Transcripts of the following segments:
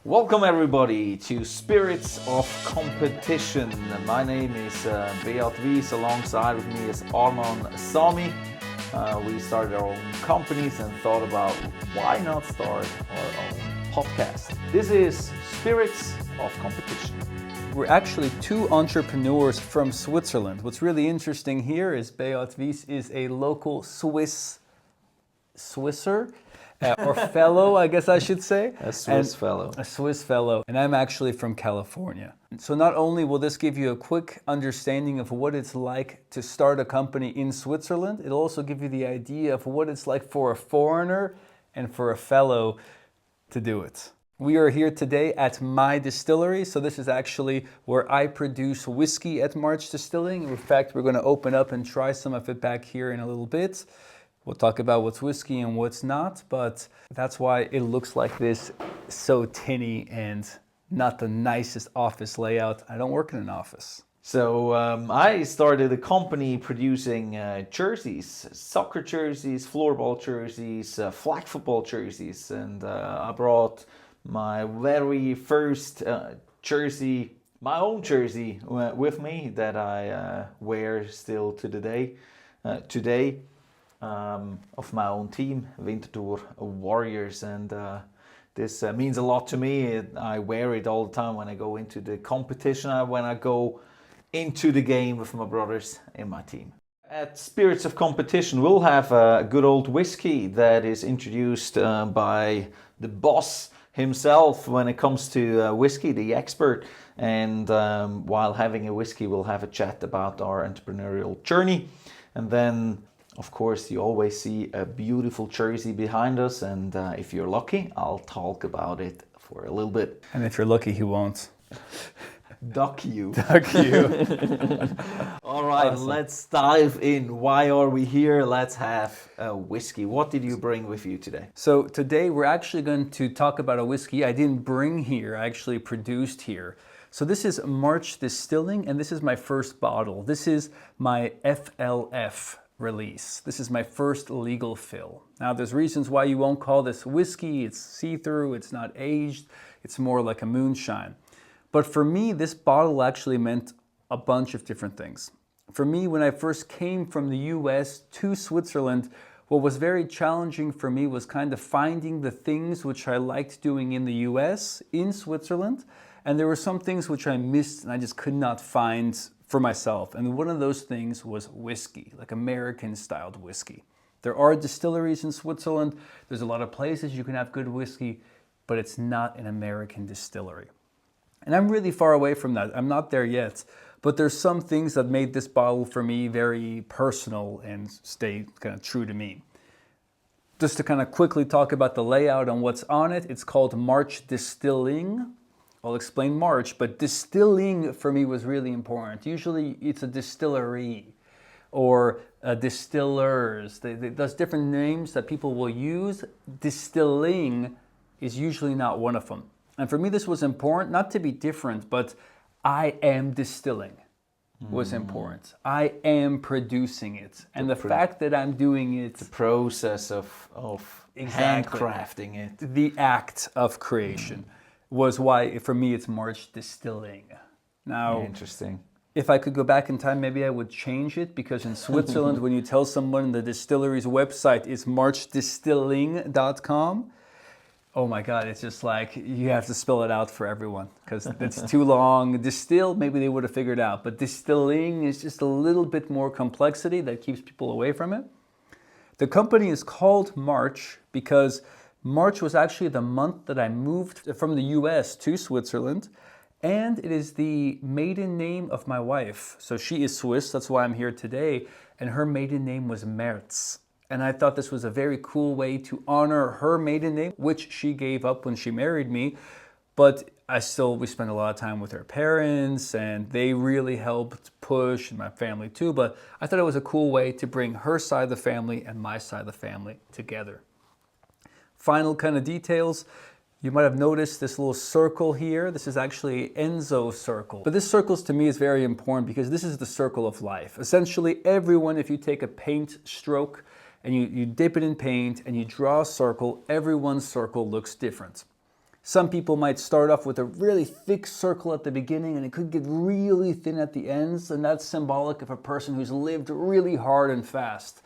Welcome everybody to Spirits of Competition. My name is Beat Wies. Alongside with me is Arman Sami. We started our own companies and thought about why not start our own podcast. This is Spirits of Competition. We're actually two entrepreneurs from Switzerland. What's really interesting here is Beat Wies is a local Swisser. Or fellow, I guess I should say. A Swiss fellow. A Swiss fellow. And I'm actually from California. So not only will this give you a quick understanding of what it's like to start a company in Switzerland, it'll also give you the idea of what it's like for a foreigner and for a fellow to do it. We are here today at my distillery. So this is actually where I produce whiskey at March Distilling. In fact, we're going to open up and try some of it back here in a little bit. We'll talk about what's whiskey and what's not, but that's why it looks like this, so tinny and not the nicest office layout. I don't work in an office. So I started a company producing jerseys, soccer jerseys, floorball jerseys, flag football jerseys, and I brought my very first jersey, my own jersey, with me that I wear still to the day today. Of my own team, Winterthur Warriors, and this means a lot to me. I wear it all the time when I go into the competition, when I go into the game with my brothers in my team. At Spirits of Competition, we'll have a good old whiskey that is introduced by the boss himself when it comes to whiskey, the expert. And while having a whiskey, we'll have a chat about our entrepreneurial journey. And then of course, you always see a beautiful jersey behind us, and if you're lucky, I'll talk about it for a little bit. And if you're lucky, he won't. Duck you. Duck you. All right, awesome. Let's dive in. Why are we here? Let's have a whiskey. What did you bring with you today? So today we're actually going to talk about a whiskey I didn't bring here, I actually produced here. So this is March Distilling, and this is my first bottle. This is my FLF release. This is my first legal fill. Now there's reasons why you won't call this whiskey. It's see-through, it's not aged, it's more like a moonshine. But for me, this bottle actually meant a bunch of different things. For me, when I first came from the US to Switzerland, what was very challenging for me was kind of finding the things which I liked doing in the US, in Switzerland, and there were some things which I missed and I just could not find for myself. And one of those things was whiskey, like American-styled whiskey. There are distilleries in Switzerland. There's a lot of places you can have good whiskey, but it's not an American distillery. And I'm really far away from that. I'm not there yet. But there's some things that made this bottle for me very personal and stay kind of true to me. Just to kind of quickly talk about the layout and what's on it, it's called March Distilling. I'll explain March, but distilling for me was really important. Usually it's a distillery or distillers. There's different names that people will use. Distilling is usually not one of them. And for me this was important, not to be different, but I am distilling was important. I am producing it. And the fact that I'm doing it... The process of exactly, handcrafting it. The act of creation. Was why, for me, it's March Distilling. Now, interesting. If I could go back in time, maybe I would change it, because in Switzerland, when you tell someone the distillery's website is marchdistilling.com, oh my God, it's just like, you have to spell it out for everyone, because it's too long. Distill, maybe they would have figured out, but distilling is just a little bit more complexity that keeps people away from it. The company is called March because March was actually the month that I moved from the US to Switzerland, and it is the maiden name of my wife. So she is Swiss, that's why I'm here today, and her maiden name was Merz. And I thought this was a very cool way to honor her maiden name, which she gave up when she married me, but we spent a lot of time with her parents, and they really helped push, and my family too, but I thought it was a cool way to bring her side of the family and my side of the family together. Final kind of details, you might have noticed this little circle here. This is actually Enzo circle. But this circle to me is very important because this is the circle of life. Essentially everyone, if you take a paint stroke and you dip it in paint and you draw a circle, everyone's circle looks different. Some people might start off with a really thick circle at the beginning and it could get really thin at the ends, and that's symbolic of a person who's lived really hard and fast.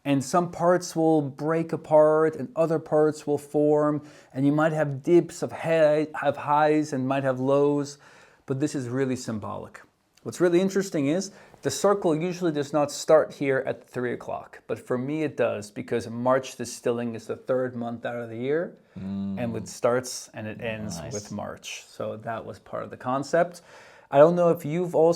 And some parts will break apart and other parts will form, and you might have dips of have highs and might have lows, but this is really symbolic. What's really interesting is the circle usually does not start here at 3 o'clock, but for me it does, because March Distilling is the third month out of the year, and it starts and it ends with March. So that was part of the concept. I don't know if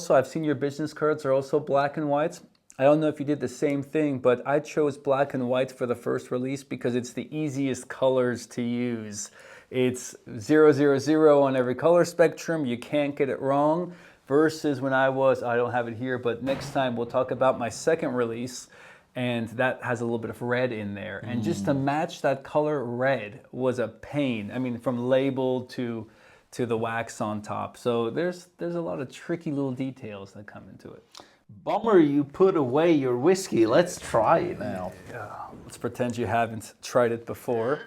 I've seen your business cards are also black and white. I don't know if you did the same thing, but I chose black and white for the first release because it's the easiest colors to use. It's 000 on every color spectrum. You can't get it wrong. Versus when I don't have it here, but next time we'll talk about my second release, and that has a little bit of red in there. And just to match that color red was a pain. I mean, from label to the wax on top. So there's a lot of tricky little details that come into it. Bummer you put away your whiskey. Let's try it now. Let's pretend you haven't tried it before.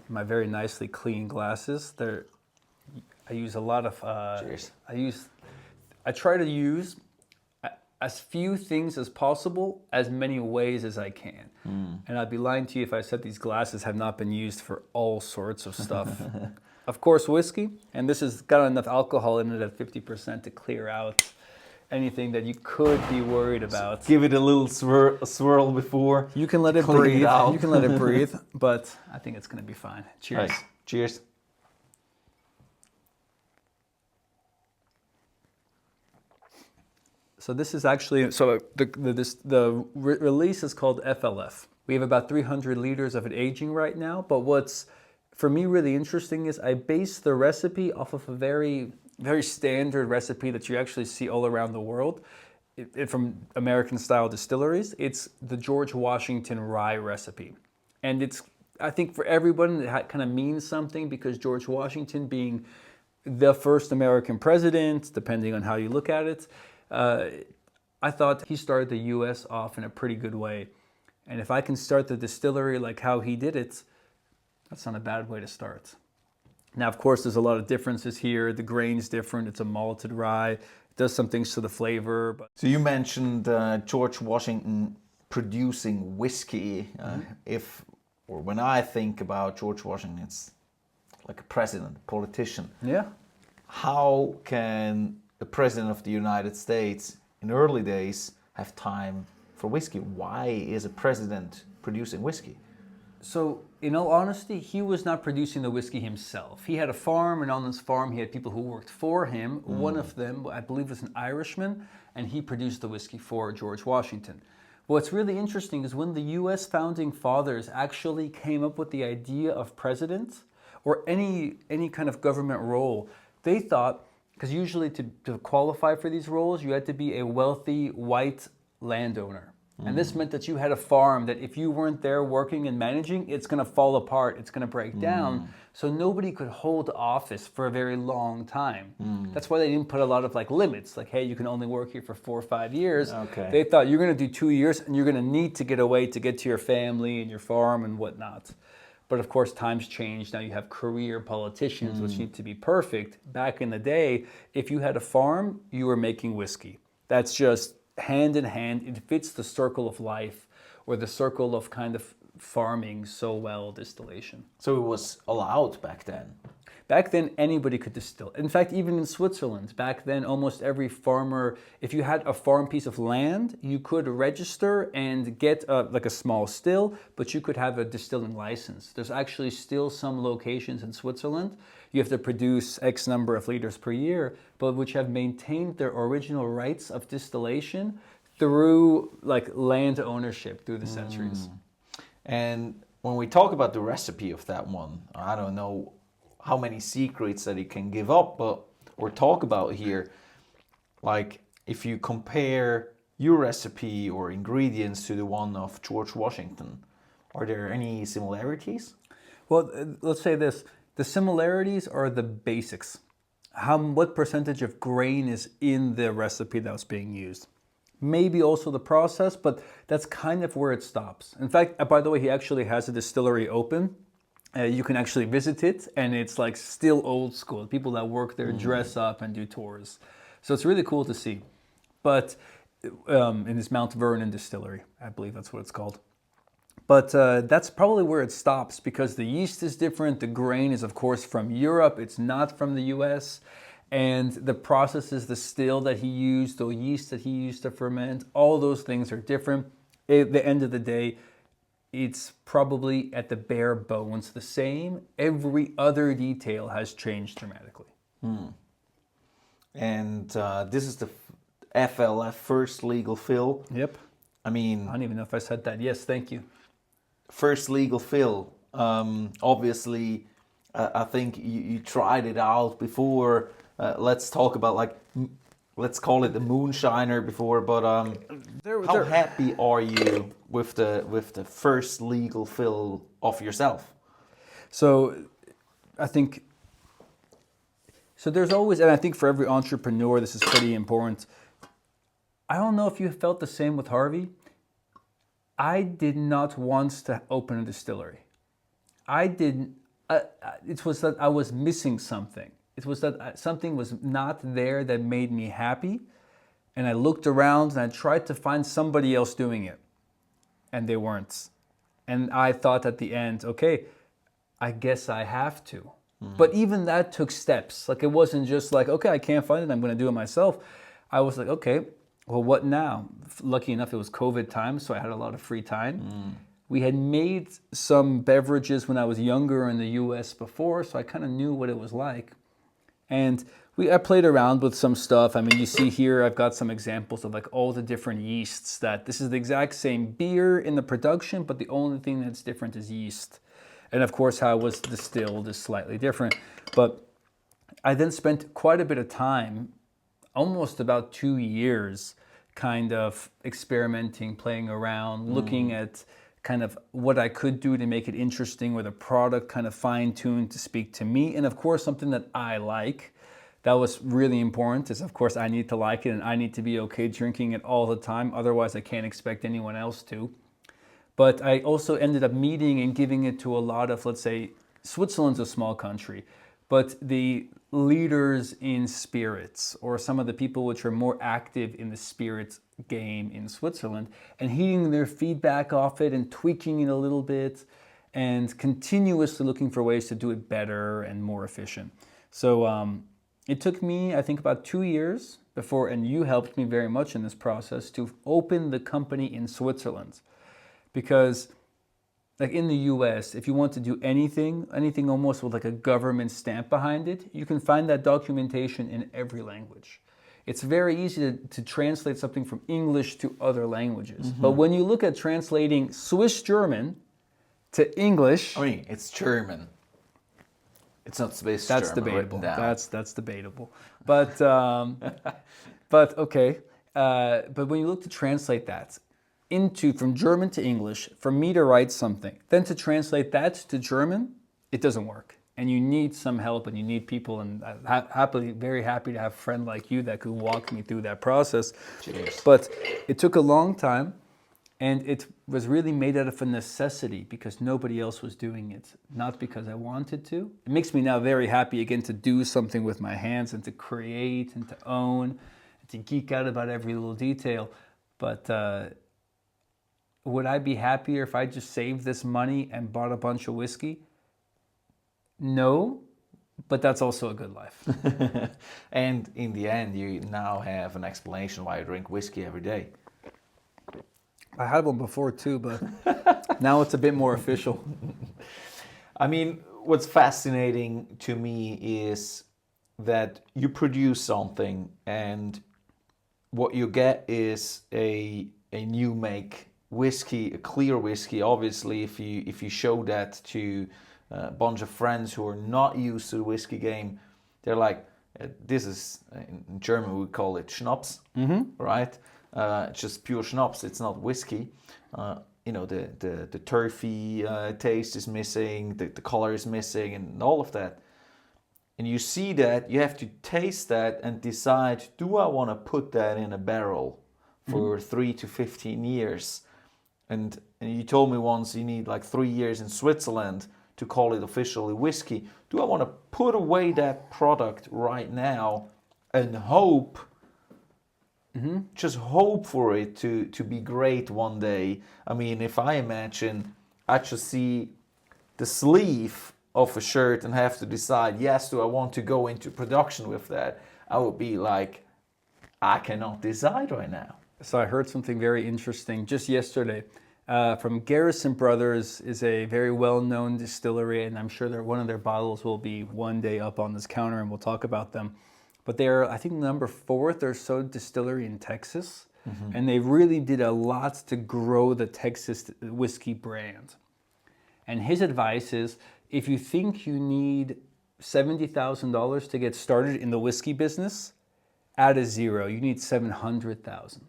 My very nicely clean glasses. I use a lot of. Cheers. I try to use as few things as possible, as many ways as I can. And I'd be lying to you if I said these glasses have not been used for all sorts of stuff. Of course, whiskey, and this has got enough alcohol in it at 50% to clear out anything that you could be worried about. Give it a little swirl before. You can let it clean breathe. it out. You can let it breathe, but I think it's going to be fine. Cheers. Nice. Cheers. So this is actually, the release is called FLF. We have about 300 liters of it aging right now, but what's for me really interesting is I base the recipe off of a very, very standard recipe that you actually see all around the world from American style distilleries. It's the George Washington rye recipe. And it's, I think for everyone, it kind of means something, because George Washington being the first American president, depending on how you look at it, I thought he started the U.S. off in a pretty good way. And if I can start the distillery like how he did it, that's not a bad way to start. Now, of course, there's a lot of differences here. The grain's different. It's a malted rye. It does some things to the flavor. But So you mentioned George Washington producing whiskey. When I think about George Washington, it's like a president, a politician. Yeah. How can the president of the United States in early days have time for whiskey? Why is a president producing whiskey? So, in all honesty, he was not producing the whiskey himself. He had a farm, and on this farm he had people who worked for him. One of them, I believe, was an Irishman, and he produced the whiskey for George Washington. What's really interesting is when the U.S. founding fathers actually came up with the idea of president or any kind of government role, they thought, because usually to qualify for these roles, you had to be a wealthy white landowner. And this meant that you had a farm that if you weren't there working and managing, it's going to fall apart, it's going to break down. So nobody could hold office for a very long time. That's why they didn't put a lot of limits, like, hey, you can only work here for 4 or 5 years. Okay. They thought you're going to do 2 years and you're going to need to get away to get to your family and your farm and whatnot. But of course, times change. Now you have career politicians, which need to be perfect. Back in the day, if you had a farm, you were making whiskey. That's just hand in hand. It fits the circle of life, or the circle of kind of farming so well, distillation. So it was allowed back then? Back then, anybody could distill. In fact, even in Switzerland, back then, almost every farmer, if you had a farm piece of land, you could register and get a small still, but you could have a distilling license. There's actually still some locations in Switzerland. You have to produce X number of liters per year, but which have maintained their original rights of distillation through land ownership through the centuries. And when we talk about the recipe of that one, I don't know how many secrets that you can give up, or talk about here. Like, if you compare your recipe or ingredients to the one of George Washington, are there any similarities? Well, let's say this. The similarities are the basics. What percentage of grain is in the recipe that was being used? Maybe also the process, but that's kind of where it stops. In fact, by the way, he actually has a distillery open. You can actually visit it, and it's like still old school. People that work there dress up and do tours. So it's really cool to see. But in this Mount Vernon distillery, I believe that's what it's called. But that's probably where it stops because the yeast is different. The grain is, of course, from Europe. It's not from the US. And the processes, the still that he used, the yeast that he used to ferment, all those things are different. At the end of the day, it's probably at the bare bones the same. Every other detail has changed dramatically. And this is the FLF, first legal fill. Yep. I mean, I don't even know if I said that. Yes, thank you. first legal fill. Obviously, I think you tried it out before. Let's talk about let's call it the moonshiner before. But how happy are you with the first legal fill of yourself? So I think, so there's always, and I think for every entrepreneur, this is pretty important. I don't know if you felt the same with Harvey. I did not want to open a distillery. I didn't, it was that I was missing something. It was that something was not there that made me happy. And I looked around and I tried to find somebody else doing it. And they weren't. And I thought at the end, okay, I guess I have to. But even that took steps. Like it wasn't just like, okay, I can't find it, I'm going to do it myself. I was like, okay, well, what now? Lucky enough, it was COVID time, so I had a lot of free time. We had made some beverages when I was younger in the US before, so I kind of knew what it was like. And I played around with some stuff. I mean, you see here, I've got some examples of like all the different yeasts that this is the exact same beer in the production, but the only thing that's different is yeast. And of course, how it was distilled is slightly different. But I then spent quite a bit of time, almost about 2 years, kind of experimenting, playing around, looking at kind of what I could do to make it interesting with a product kind of fine-tuned to speak to me. And of course, something that I like. That was really important is, of course, I need to like it and I need to be okay drinking it all the time. Otherwise, I can't expect anyone else to. But I also ended up meeting and giving it to a lot of, let's say, Switzerland's a small country, but the leaders in spirits or some of the people which are more active in the spirits game in Switzerland and hearing their feedback off it and tweaking it a little bit and continuously looking for ways to do it better and more efficient. So it took me, I think, about 2 years before, and you helped me very much in this process, to open the company in Switzerland. Because like in the US, if you want to do anything almost with like a government stamp behind it, you can find that documentation in every language. It's very easy to translate something from English to other languages. But when you look at translating Swiss German to English... I mean, it's German. It's not Swiss That's German. debatable. Down. That's debatable. But okay. But when you look to translate that from German to English, for me to write something, then to translate that to German, it doesn't work. And you need some help and you need people, and I'm very happy to have a friend like you that could walk me through that process. Cheers. But it took a long time, and it was really made out of a necessity because nobody else was doing it, not because I wanted to. It makes me now very happy again to do something with my hands and to create and to own and to geek out about every little detail. But would I be happier if I just saved this money and bought a bunch of whiskey? No, but that's also a good life. And in the end, you now have an explanation why you drink whiskey every day. I had one before too, but now it's a bit more official. I mean, what's fascinating to me is that you produce something and what you get is a new make whiskey, a clear whiskey. Obviously, if you show that to a bunch of friends who are not used to the whiskey game, they're like, this is, in German we call it Schnaps, right? It's just pure Schnaps, it's not whiskey. You know, the turfy taste is missing, the color is missing, and all of that. And you see that, you have to taste that and decide, do I want to put that in a barrel for 3 to 15 years? And you told me once you need like 3 years in Switzerland to call it officially whiskey? Do I want to put away that product right now and hope, just hope for it to be great one day? I mean, if I imagine I just see the sleeve of a shirt and have to decide, yes, do I want to go into production with that? I would be like, I cannot decide right now. So I heard something very interesting just yesterday from Garrison Brothers, is a very well-known distillery, and I'm sure one of their bottles will be one day up on this counter, and we'll talk about them. But they're, I think, number 4th or so distillery in Texas, and they really did a lot to grow the Texas whiskey brand. And his advice is, if you think you need $70,000 to get started in the whiskey business, add a zero. You need $700,000.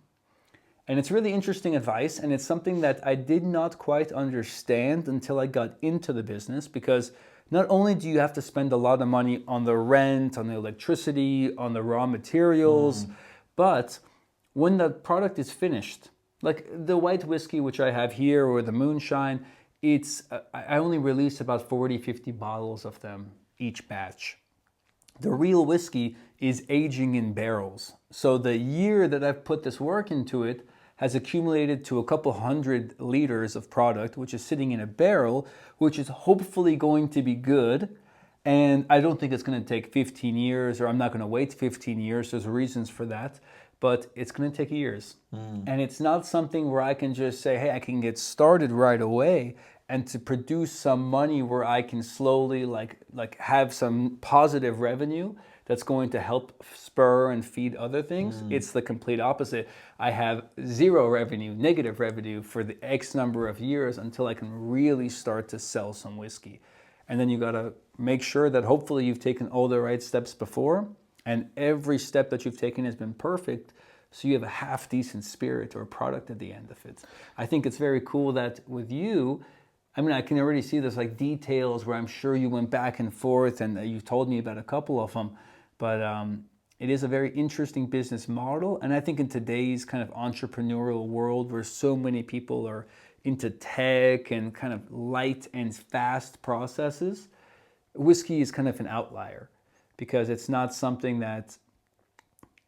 And it's really interesting advice, and it's something that I did not quite understand until I got into the business, because not only do you have to spend a lot of money on the rent, on the electricity, on the raw materials, but when the product is finished, like the white whiskey which I have here, or the moonshine, I only release about 40, 50 bottles of them each batch. The real whiskey is aging in barrels. So the year that I've put this work into it has accumulated to a couple hundred liters of product, which is sitting in a barrel, which is hopefully going to be good. And I don't think it's going to take 15 years, or I'm not going to wait 15 years. There's reasons for that, but it's going to take years. And it's not something where I can just say, hey, I can get started right away and to produce some money where I can slowly like have some positive revenue that's going to help spur and feed other things. It's the complete opposite. I have zero revenue, negative revenue for the X number of years until I can really start to sell some whiskey. And then you gotta make sure that hopefully you've taken all the right steps before, and every step that you've taken has been perfect, so you have a half decent spirit or product at the end of it. I think it's very cool that with you, I mean, I can already see there's like details where I'm sure you went back and forth, and you've told me about a couple of them. But it is a very interesting business model. And I think in today's kind of entrepreneurial world, where so many people are into tech and kind of light and fast processes, whiskey is kind of an outlier, because it's not something that,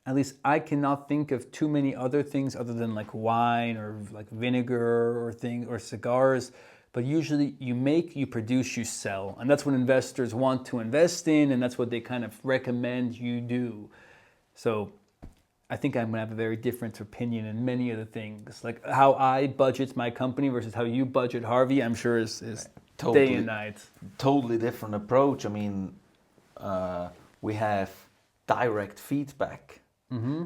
at least I cannot think of too many other things other than like wine or like vinegar or cigars. But usually you make, you produce, you sell. And that's what investors want to invest in, and that's what they kind of recommend you do. So I think I'm going to have a very different opinion in many of the things. Like how I budget my company versus how you budget Harvey, I'm sure is totally, day and night. Totally different approach. I mean, we have direct feedback.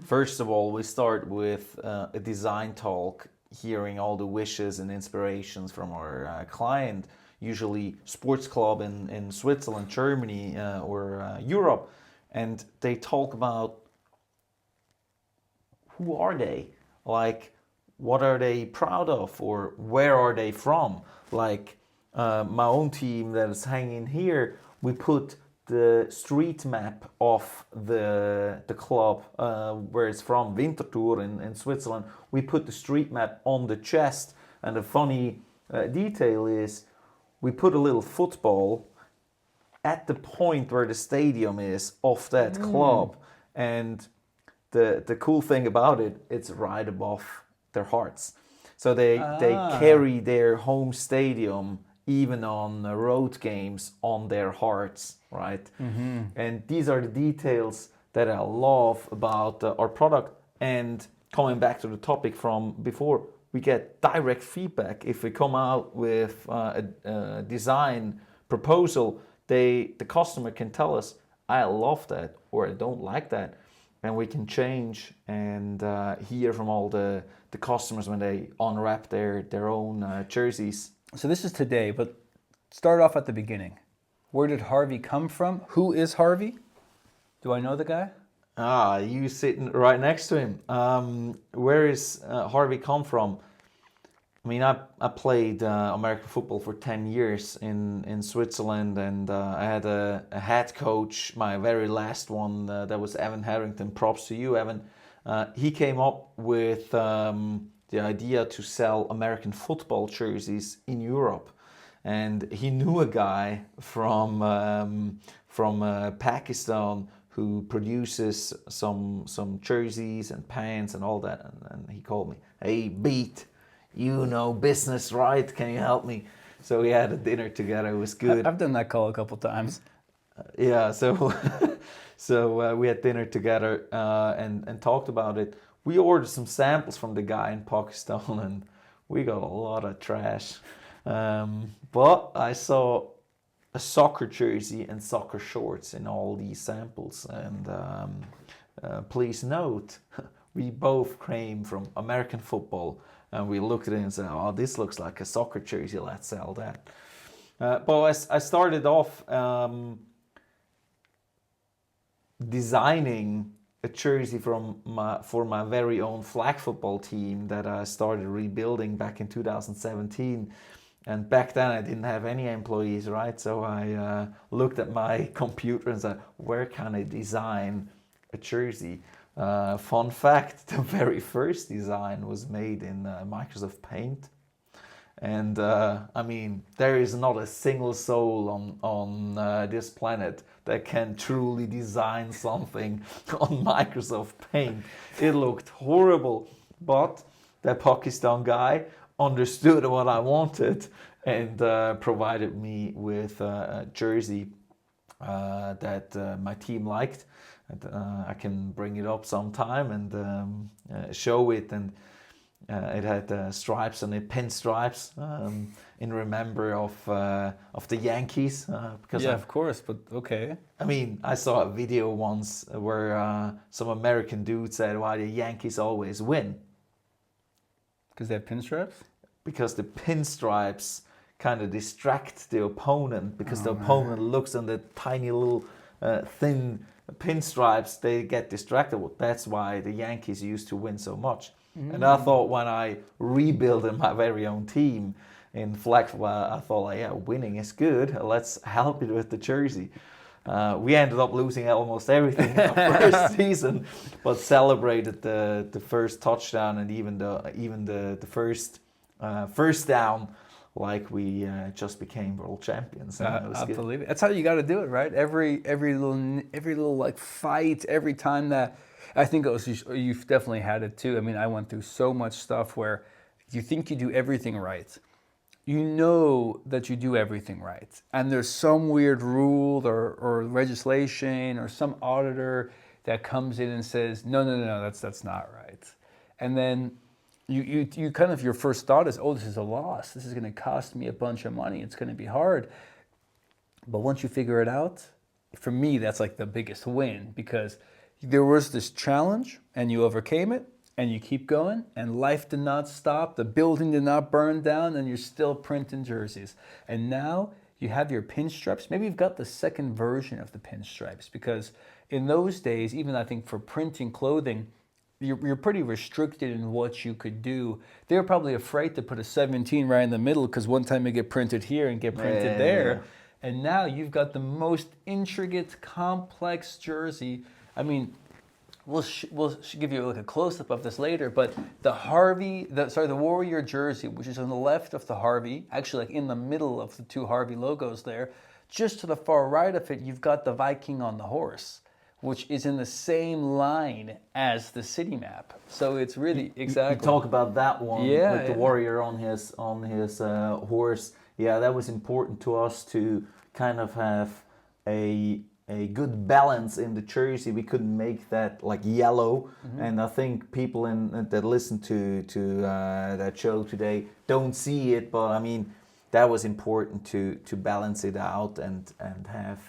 First of all, we start with a design talk, hearing all the wishes and inspirations from our client, usually sports club in Switzerland, Germany, or Europe, and they talk about who are they, like what are they proud of, or where are they from. Like my own team that is hanging here, we put the street map of the club where it's from, Winterthur in Switzerland. We put the street map on the chest, and the funny detail is we put a little football at the point where the stadium is of that club, and the cool thing about it, it's right above their hearts. So they carry their home stadium even on road games on their hearts, right? And these are the details that I love about our product. And coming back to the topic from before, we get direct feedback. If we come out with a design proposal, the customer can tell us, I love that, or I don't like that. And we can change and hear from all the customers when they unwrap their own jerseys. So this is today, but start off at the beginning. Where did Harvey come from? Who is Harvey? Do I know the guy? You sitting right next to him. Where is Harvey come from? I mean, I played American football for 10 years in Switzerland, and I had a head coach, my very last one, that was Evan Harrington. Props to you, Evan. He came up with the idea to sell American football jerseys in Europe. and he knew a guy from Pakistan who produces some jerseys and pants and all that, and he called me, "Hey, Beat, you know business, right? Can you help me?" So we had a dinner together. It was good. I've done that call a couple times. Yeah, so we had dinner together and talked about it. We ordered some samples from the guy in Pakistan, and we got a lot of trash. But I saw a soccer jersey and soccer shorts in all these samples, and please note, we both came from American football, and we looked at it and said, "Oh, this looks like a soccer jersey. Let's sell that." But I started off designing a jersey for my very own flag football team that I started rebuilding back in 2017. And back then I didn't have any employees, right? So I looked at my computer and said, where can I design a jersey? Fun fact, the very first design was made in Microsoft Paint. And I mean, there is not a single soul on this planet that can truly design something on Microsoft Paint. It looked horrible, but that Pakistan guy understood what I wanted and provided me with a jersey that my team liked. And, I can bring it up sometime and show it. And it had stripes on it, pinstripes, in remember of the Yankees. Because Yeah, of course, but okay. I mean, I saw a video once where some American dude said, "Why the Yankees always win?" Because they have pinstripes? Because the pinstripes kind of distract the opponent, because the opponent looks on the tiny little thin pinstripes, they get distracted. That's why the Yankees used to win so much. And I thought when I rebuilt my very own team in flag football, I thought, like, yeah, winning is good. Let's help it with the jersey. We ended up losing almost everything in the first season, but celebrated the first touchdown and even the first down, like we just became world champions. I believe it. That's how you got to do it, right? Every little like fight, every time that I think it was, you've definitely had it too. I mean, I went through so much stuff where you think you do everything right. You know that you do everything right, and there's some weird rule or legislation or some auditor that comes in and says, no, that's not right. And then you kind of, your first thought is, oh, this is a loss. This is going to cost me a bunch of money. It's going to be hard. But once you figure it out, for me, that's like the biggest win, because there was this challenge and you overcame it and you keep going and life did not stop. The building did not burn down and you're still printing jerseys. And now you have your pinstripes. Maybe you've got the second version of the pinstripes, because in those days, even I think for printing clothing, you're pretty restricted in what you could do. They were probably afraid to put a 17 right in the middle, because one time you get printed here and get printed there. And now you've got the most intricate, complex jersey. I mean, we'll give you like a close-up of this later, but the Warrior jersey, which is on the left of the Harvey, actually like in the middle of the two Harvey logos there, just to the far right of it, you've got the Viking on the horse, which is in the same line as the city map. So it's really exactly. You talk about that one with the Warrior on his horse. Yeah, that was important to us to kind of have a good balance in the jersey. We couldn't make that like yellow, and I think people that listen to that show today don't see it, but I mean that was important to balance it out and have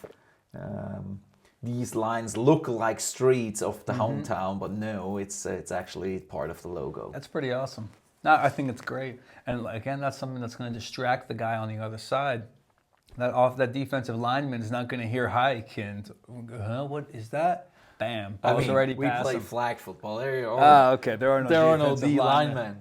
these lines look like streets of the hometown, but no, it's actually part of the logo. That's pretty awesome. No, I think it's great, and again, that's something that's going to distract the guy on the other side. That defensive lineman is not going to hear hike and, what is that? Bam! Already we play him. flag football. There are no D linemen.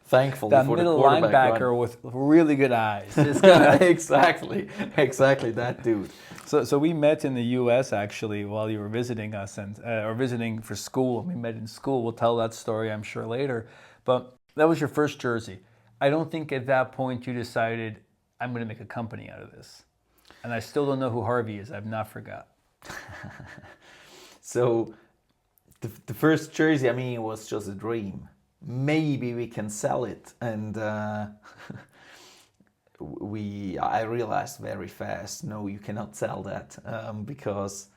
Thankfully, that for middle the linebacker with really good eyes. It's gonna... exactly that dude. So we met in the U.S. actually while you were visiting us or visiting for school. We met in school. We'll tell that story, I'm sure, later. But that was your first jersey. I don't think at that point you decided, I'm going to make a company out of this. And I still don't know who Harvey is. I've not forgot. So the first jersey, I mean, it was just a dream. Maybe we can sell it. And I realized very fast, no, you cannot sell that because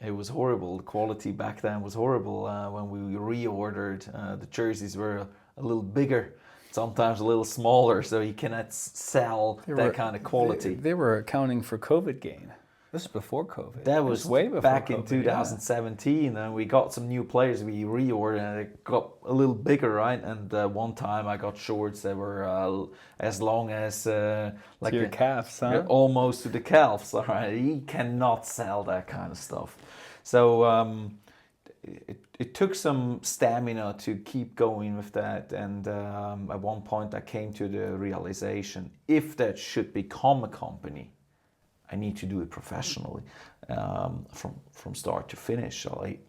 it was horrible. The quality back then was horrible. When we reordered, the jerseys were a little bigger, sometimes a little smaller, so you cannot sell that kind of quality. They were accounting for COVID gain. This is before COVID. That was way before back COVID, in 2017, and we got some new players. We reordered, and it got a little bigger, right? And one time I got shorts that were as long as like to your calves, huh? almost to the calves. All right, you cannot sell that kind of stuff. So it took some stamina to keep going with that, and at one point I came to the realization: if that should become a company, I need to do it professionally, from start to finish. I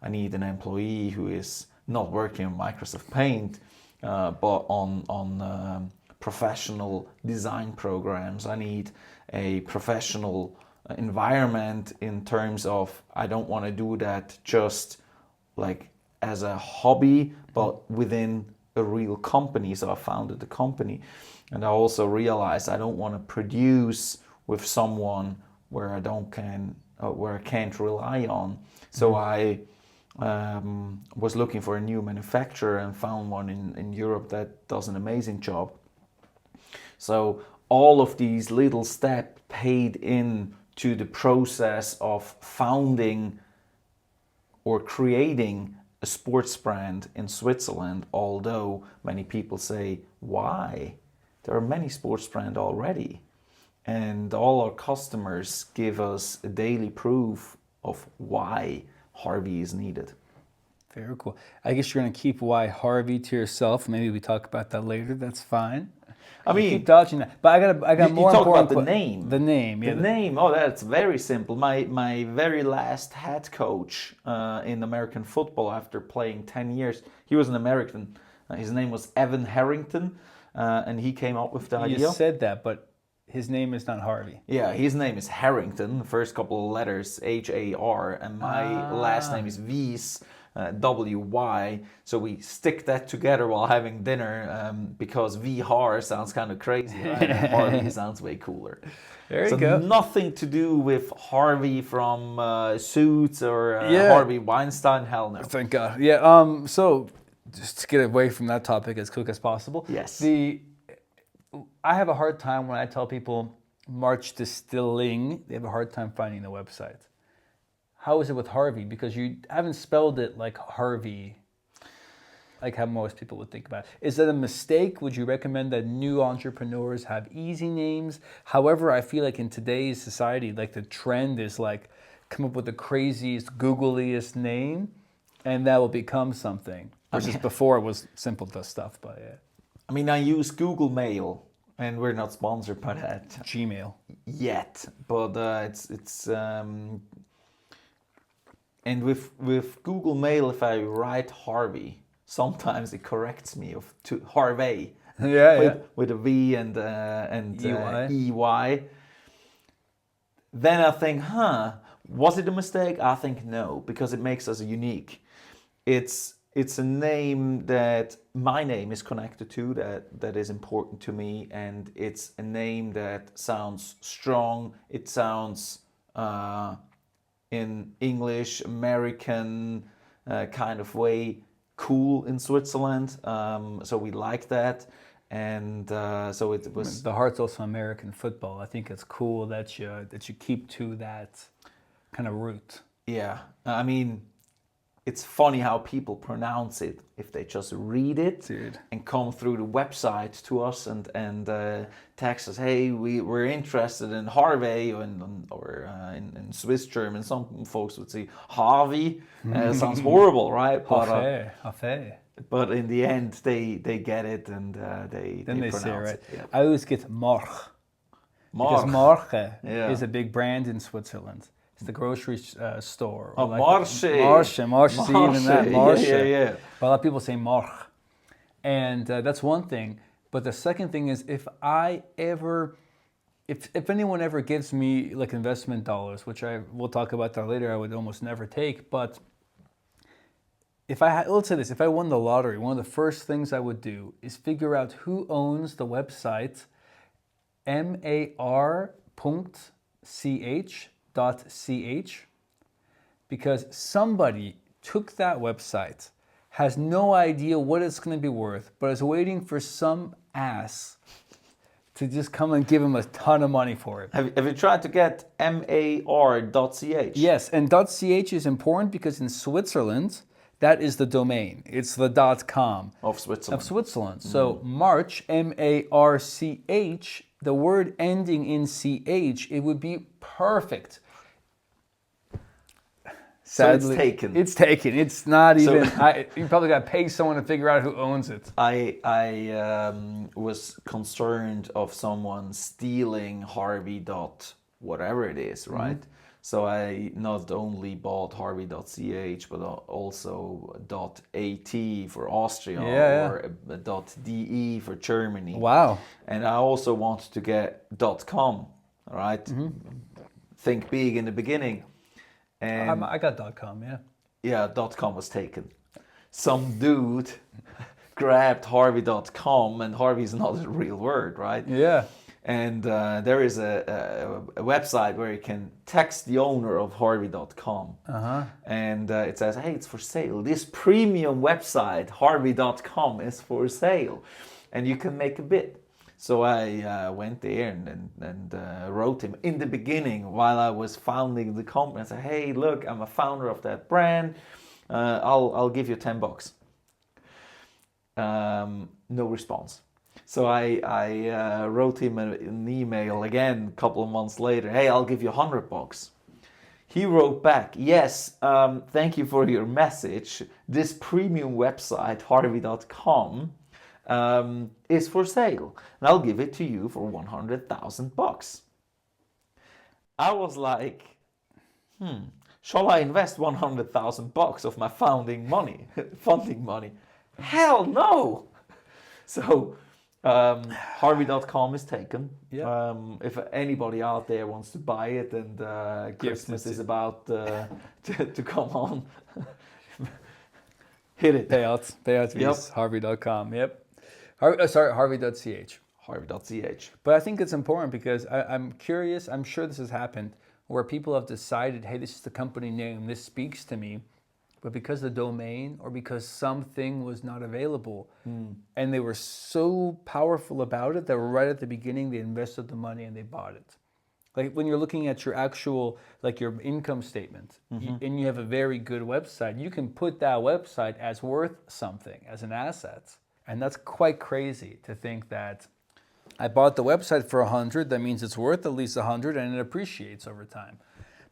need an employee who is not working on Microsoft Paint, but on professional design programs. I need a professional environment in terms of, I don't want to do that just like as a hobby, but within a real company. So I founded the company, and I also realized I don't want to produce with someone where I can't rely on. So I was looking for a new manufacturer and found one in Europe that does an amazing job. So all of these little steps paid in to the process of founding or creating a sports brand in Switzerland, although many people say, why? There are many sports brands already. And all our customers give us a daily proof of why Harvey is needed. Very cool. I guess you're going to keep why Harvey to yourself. Maybe we talk about that later. That's fine. I mean, keep dodging that. But I got more you talk important. about the name. The name, yeah. The name. Oh, that's very simple. My very last head coach in American football, after playing 10 years, he was an American. His name was Evan Harrington, and he came up with the idea. You said that, but his name is not Harvey. Yeah, his name is Harrington. The first couple of letters, H-A-R, and my last name is Wies, W-Y. So we stick that together while having dinner because V-Har sounds kind of crazy, right? And Harvey sounds way cooler. There you go. Nothing to do with Harvey from Suits or Yeah. Harvey Weinstein. Hell no. Thank God. Yeah. So just to get away from that topic as quick as possible. Yes. I have a hard time when I tell people March Distilling, they have a hard time finding the website. How is it with Harvey? Because you haven't spelled it like Harvey, like how most people would think about it. Is that a mistake? Would you recommend that new entrepreneurs have easy names? However, I feel like in today's society, like the trend is like come up with the craziest, googliest name, and that will become something. Versus before it was simple stuff, but yeah. I mean, I use Google Mail, and we're not sponsored by that Gmail yet. But it's and with Google Mail, if I write Harvey, sometimes it corrects me to Harvey. With a V and EY. Then I think, was it a mistake? I think no, because it makes us unique. It's a name that my name is connected to, that is important to me, and it's a name that sounds strong. It sounds in English, American kind of way, cool in Switzerland. So we like that, and so it was. The heart's also American football. I think it's cool that you keep to that kind of root. Yeah, I mean, it's funny how people pronounce it if they just read it. Dude. And come through the website to us and text us, hey, we're interested in Harvey or in Swiss German. Some folks would say Harvey. Sounds horrible, right? Harvey. But in the end, they get it and they pronounce say it right. it. Yeah. I always get March. Because March is a big brand in Switzerland. It's the grocery store. Oh, like Marche. Marche, even that. Marche. Yeah. But a lot of people say March. And that's one thing. But the second thing is, if anyone ever gives me like investment dollars, which I will talk about that later, I would almost never take. But let's say this, if I won the lottery, one of the first things I would do is figure out who owns the website mar.ch.ch, because somebody took that website, has no idea what it's going to be worth, but is waiting for some ass to just come and give him a ton of money for it. Have you tried to get mar.ch? Yes, and .ch is important because in Switzerland, that is the domain. It's the .com. Of Switzerland. So March, M-A-R-C-H, the word ending in CH, it would be perfect. Sadly, so it's taken. It's taken. It's not even. You probably got to pay someone to figure out who owns it. I was concerned of someone stealing Harwy whatever it is, right? So I not only bought Harwy.ch, but also .at for Austria or .de for Germany. Wow. And I also wanted to get .com, right? Think big in the beginning. And I got .com, yeah. Yeah, .com was taken. Some dude grabbed Harwy.com, and Harwy is not a real word, right? Yeah. And there is a website where you can text the owner of Harwy.com. And it says, hey, it's for sale. This premium website, Harwy.com, is for sale. And you can make a bid. So I went there and wrote him in the beginning while I was founding the company. I said, hey, look, I'm a founder of that brand. I'll give you $10. No response. So I wrote him an email again a couple of months later. Hey, I'll give you $100. He wrote back, yes, thank you for your message. This premium website, Harwy.com, is for sale, and I'll give it to you for $100,000. I was like, shall I invest $100,000 of my funding money? Hell no! So Harwy.com is taken. Yeah. If anybody out there wants to buy it, and Christmas is about to come on, hit it. Payouts, Yep. Harwy.com, yep. Harwy.ch. Harwy.ch. But I think it's important because I'm curious, I'm sure this has happened, where people have decided, hey, this is the company name, this speaks to me, but because the domain or because something was not available, and they were so powerful about it that right at the beginning they invested the money and they bought it. Like when you're looking at your actual, like your income statement, and you have a very good website, you can put that website as worth something, as an asset. And that's quite crazy to think that I bought the website for 100, that means it's worth at least 100 and it appreciates over time.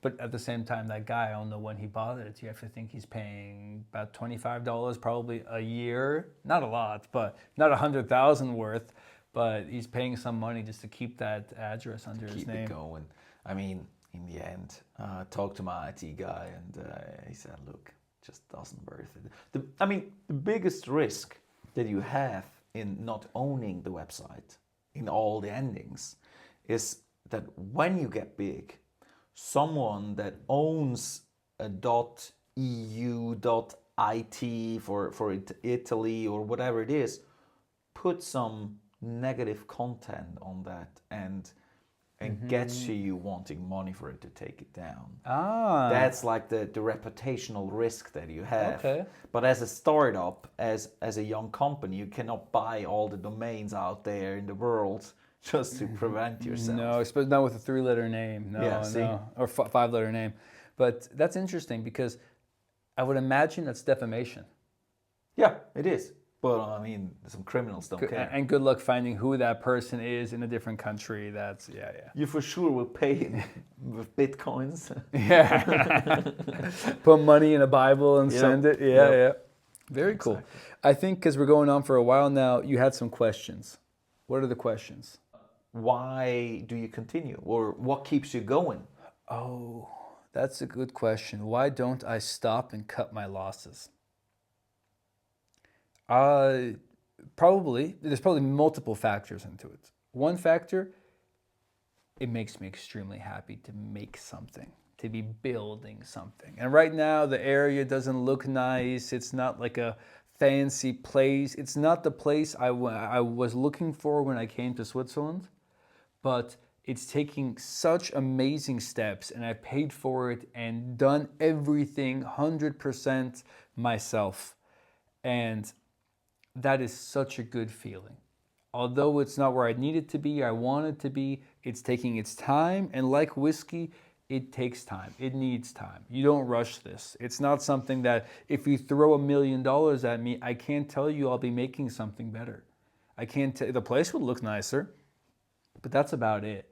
But at the same time, that guy, I don't know when he bought it. You have to think he's paying about $25 probably a year. Not a lot, but not 100,000 worth, but he's paying some money just to keep that address under his name. Keep it going. I mean, in the end, I talked to my IT guy and he said, look, it just doesn't worth it. The biggest risk that you have in not owning the website in all the endings is that when you get big, someone that owns a .eu, .it for Italy or whatever it is, put some negative content on that and gets to you wanting money for it to take it down. That's like the reputational risk that you have. Okay. But as a startup, as a young company, you cannot buy all the domains out there in the world just to prevent yourself. No, especially not with a 3-letter name. No, Yeah, see? no, or 5-letter name. But that's interesting because I would imagine that's defamation. Yeah, it is. But I mean, some criminals don't care. And good luck finding who that person is in a different country. That's, yeah. You for sure will pay with bitcoins. Yeah. Put money in a Bible and send it. Yeah. Very cool. Exactly. I think because we're going on for a while now, you had some questions. What are the questions? Why do you continue? Or what keeps you going? Oh, that's a good question. Why don't I stop and cut my losses? there's probably multiple factors into it. One factor, it makes me extremely happy to make something, to be building something. And right now the area doesn't look nice. It's not like a fancy place. It's not the place I was looking for when I came to Switzerland, but it's taking such amazing steps, and I paid for it and done everything 100% myself. And that is such a good feeling. Although it's not where I need it to be, I want it to be, it's taking its time. And like whiskey, it takes time. It needs time. You don't rush this. It's not something that if you throw $1 million at me, I can't tell you I'll be making something better. I can't the place would look nicer, but that's about it.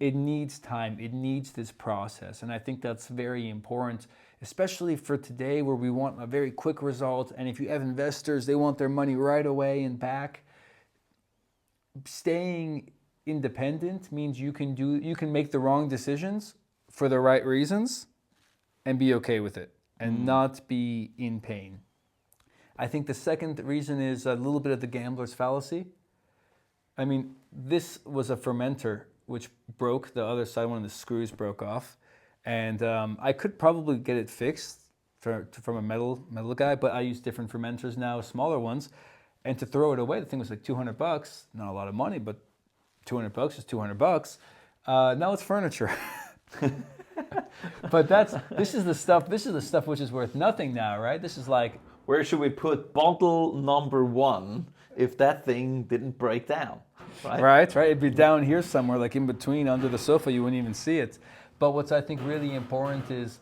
It needs time. It needs this process. And I think that's very important, especially for today where we want a very quick result. And if you have investors, they want their money right away and back. Staying independent means you can make the wrong decisions for the right reasons and be okay with it and not be in pain. I think the second reason is a little bit of the gambler's fallacy. I mean, this was a fermenter which broke the other side. One of the screws broke off, and I could probably get it fixed from a metal guy, but I use different fermenters now, smaller ones, and to throw it away, the thing was like $200. Not a lot of money, but $200 is $200. Now it's furniture. But this is the stuff which is worth nothing now, right? This is like, where should we put bottle number 1 if that thing didn't break down? Right. It'd be down here somewhere, like in between, under the sofa. You wouldn't even see it. But what's I think really important is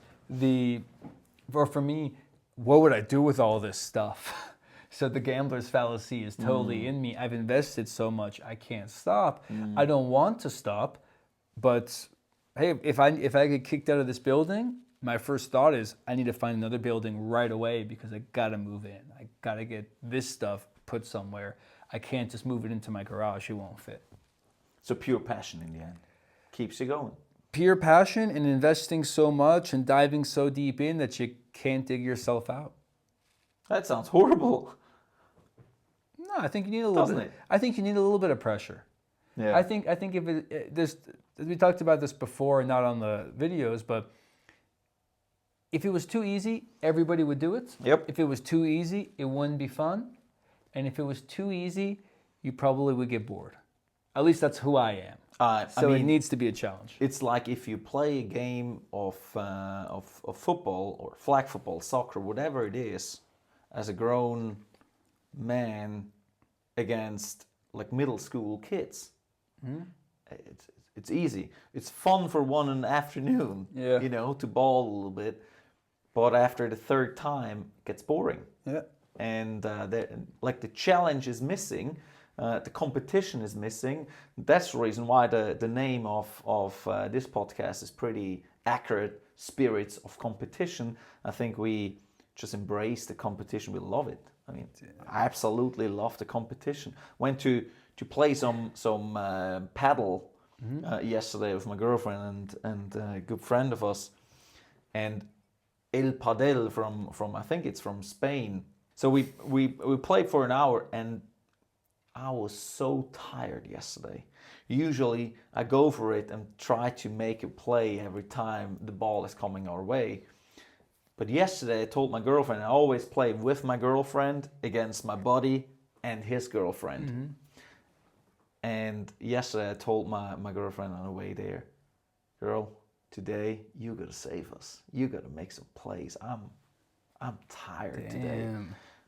for me, what would I do with all this stuff? So the gambler's fallacy is totally in me. I've invested so much, I can't stop. I don't want to stop, but hey, if I get kicked out of this building, my first thought is I need to find another building right away because I gotta move in. I gotta get this stuff put somewhere. I can't just move it into my garage. It won't fit. So pure passion in the end keeps you going. Pure passion and investing so much and diving so deep in that you can't dig yourself out. That sounds horrible. No, I think you need a little bit. I think you need a little bit of pressure. Yeah. I think if there's, we talked about this before, not on the videos, but if it was too easy, everybody would do it. Yep. If it was too easy, it wouldn't be fun. And if it was too easy, you probably would get bored. At least that's who I am. So it needs to be a challenge. It's like if you play a game of football or flag football, soccer, whatever it is, as a grown man against like middle school kids. It's easy. It's fun for one afternoon, to ball a little bit. But after the third time, it gets boring. Yeah. And the challenge is missing. The competition is missing. That's the reason why the name of this podcast is pretty accurate. Spirits of competition. I think we just embrace the competition. We love it. I mean, I absolutely love the competition. Went to play some paddle yesterday with my girlfriend and a good friend of us, and El Padel from I think it's from Spain. So we played for an hour, and I was so tired yesterday. Usually I go for it and try to make a play every time the ball is coming our way. But yesterday I told my girlfriend I always play with my girlfriend against my buddy and his girlfriend. And yesterday I told my girlfriend on the way there, girl, today you gotta save us. You gotta make some plays. I'm tired today.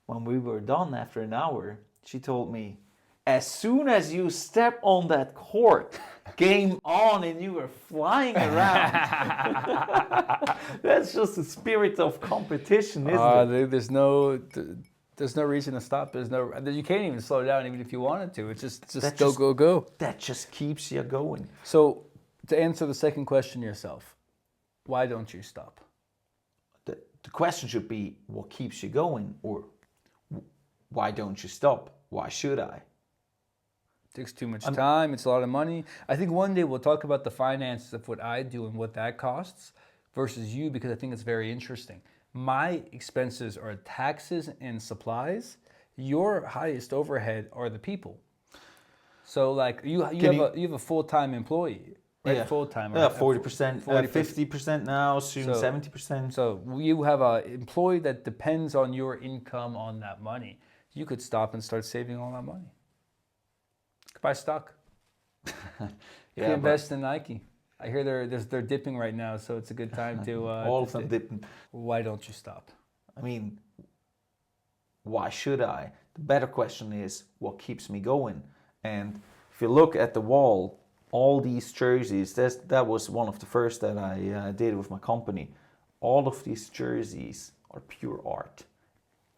When we were done after an hour, she told me, as soon as you step on that court, game on, and you were flying around. That's just the spirit of competition, isn't it? There's no reason to stop. You can't even slow down even if you wanted to. It's just That go. That just keeps you going. So to answer the second question yourself, why don't you stop? The question should be, what keeps you going? Or why don't you stop? Why should I? Takes too much time. It's a lot of money. I think one day we'll talk about the finances of what I do and what that costs versus you, because I think it's very interesting. My expenses are taxes and supplies. your highest overhead are the people. So like you have a full-time employee, right? Yeah. Full-time. Yeah, 40%, 40%. 50% now, soon So- 70%. So you have an employee that depends on your income on that money. You could stop and start saving all that money. Buy stock. You Yeah, invest in Nike. I hear they're dipping right now, so it's a good time to. all of them didn't. Why don't you stop? I mean, why should I? The better question is, what keeps me going? And if you look at the wall, all these jerseys, that was one of the first that I did with my company. All of these jerseys are pure art.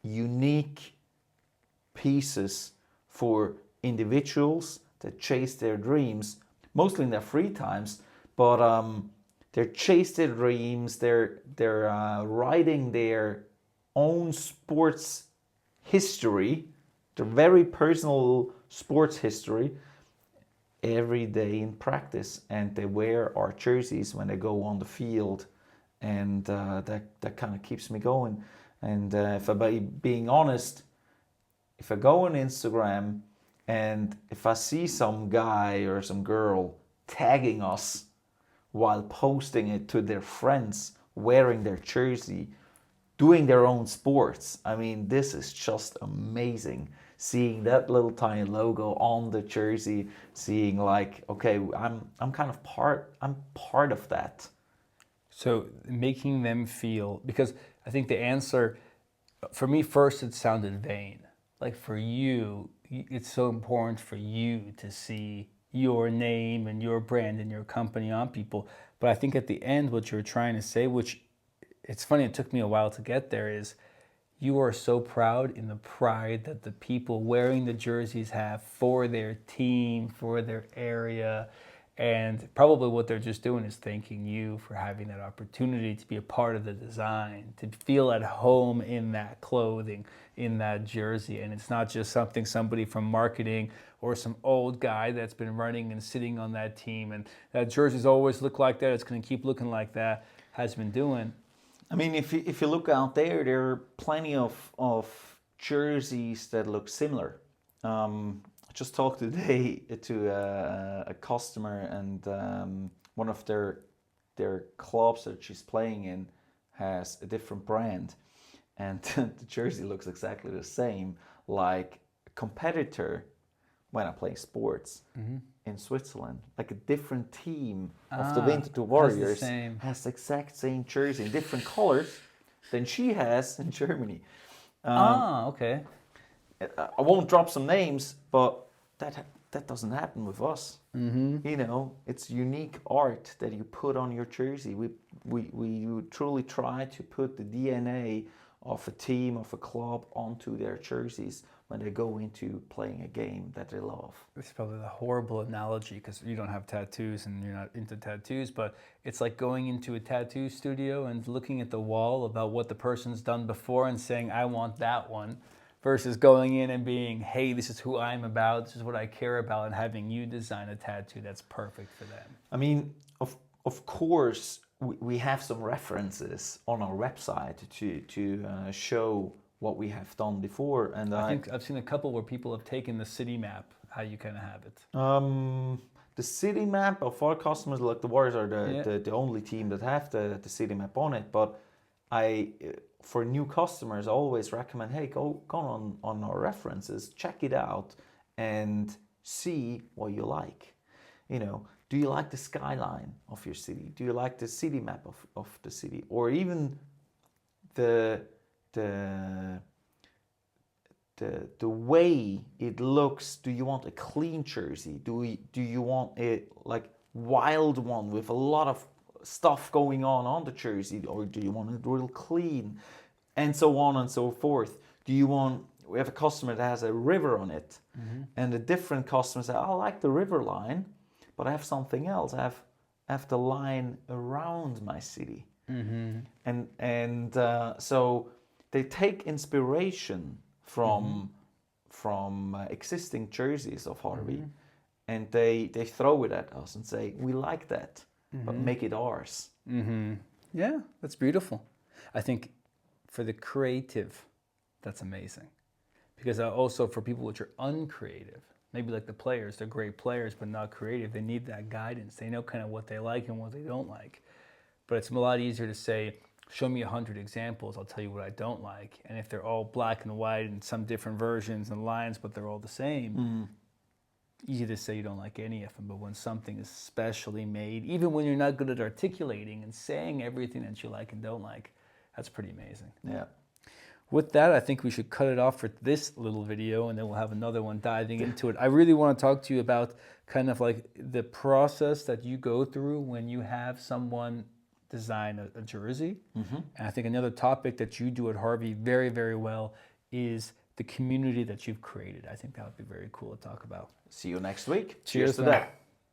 Unique pieces for individuals that chase their dreams, mostly in their free times, but they chase their dreams, they're writing their own sports history, their very personal sports history every day in practice, and they wear our jerseys when they go on the field, and that kind of keeps me going. And if I'm being honest, if I go on Instagram and if I see some guy or some girl tagging us while posting it to their friends wearing their jersey, doing their own sports, I mean, this is just amazing. Seeing that little tiny logo on the jersey, seeing like, okay, I'm kind of I'm part of that. So making them feel, because I think the answer, for me first, it sounded vain. Like for you, it's so important for you to see your name and your brand and your company on people. But I think at the end, what you're trying to say, which it's funny, it took me a while to get there, is you are so proud in the pride that the people wearing the jerseys have for their team, for their area. And probably what they're just doing is thanking you for having that opportunity to be a part of the design, to feel at home in that clothing, in that jersey. And it's not just something somebody from marketing or some old guy that's been running and sitting on that team and that jersey's always looked like that, it's going to keep looking like that, has been doing. I mean, if you look out there, there are plenty of jerseys that look similar. I just talked today to a customer, and one of their clubs that she's playing in has a different brand, and the jersey looks exactly the same, like a competitor when I play sports in Switzerland, like a different team of the Winter Warriors has the exact same jersey in different colors than she has in Germany. Okay. I won't drop some names, but that doesn't happen with us. You know, it's unique art that you put on your jersey. We truly try to put the DNA of a team, of a club onto their jerseys when they go into playing a game that they love. It's probably a horrible analogy because you don't have tattoos and you're not into tattoos, but it's like going into a tattoo studio and looking at the wall about what the person's done before and saying, I want that one, versus going in and being, hey, this is who I'm about, this is what I care about, and having you design a tattoo that's perfect for them. I mean, of course, we have some references on our website to show what we have done before, and I think I've seen a couple where people have taken the city map, how you kind of have it. The city map of our customers, like the Warriors are the only team that have the city map on it, but for new customers, I always recommend, hey, go on our references, check it out, and see what you like. You know, do you like the skyline of your city? Do you like the city map of the city? Or even the way it looks? Do you want a clean jersey? Do you want a like wild one with a lot of stuff going on the jersey, or do you want it real clean, and so on and so forth? We have a customer that has a river on it, and a different customer says, I like the river line, but I have something else. I have the line around my city, and so they take inspiration from existing jerseys of Harwy, and they throw it at us and say, we like that, but make it ours. Yeah, that's beautiful. I think for the creative, that's amazing. Because also for people which are uncreative, maybe like the players, they're great players but not creative. They need that guidance. They know kind of what they like and what they don't like. But it's a lot easier to say, show me 100 examples, I'll tell you what I don't like. And if they're all black and white and some different versions and lines, but they're all the same, easy to say you don't like any of them. But when something is specially made, even when you're not good at articulating and saying everything that you like and don't like, that's pretty amazing. Yeah. With that, I think we should cut it off for this little video, and then we'll have another one diving into it. I really want to talk to you about kind of like the process that you go through when you have someone design a jersey. And I think another topic that you do at Harvey very, very well is the community that you've created. I think that would be very cool to talk about. See you next week. Cheers to man. that.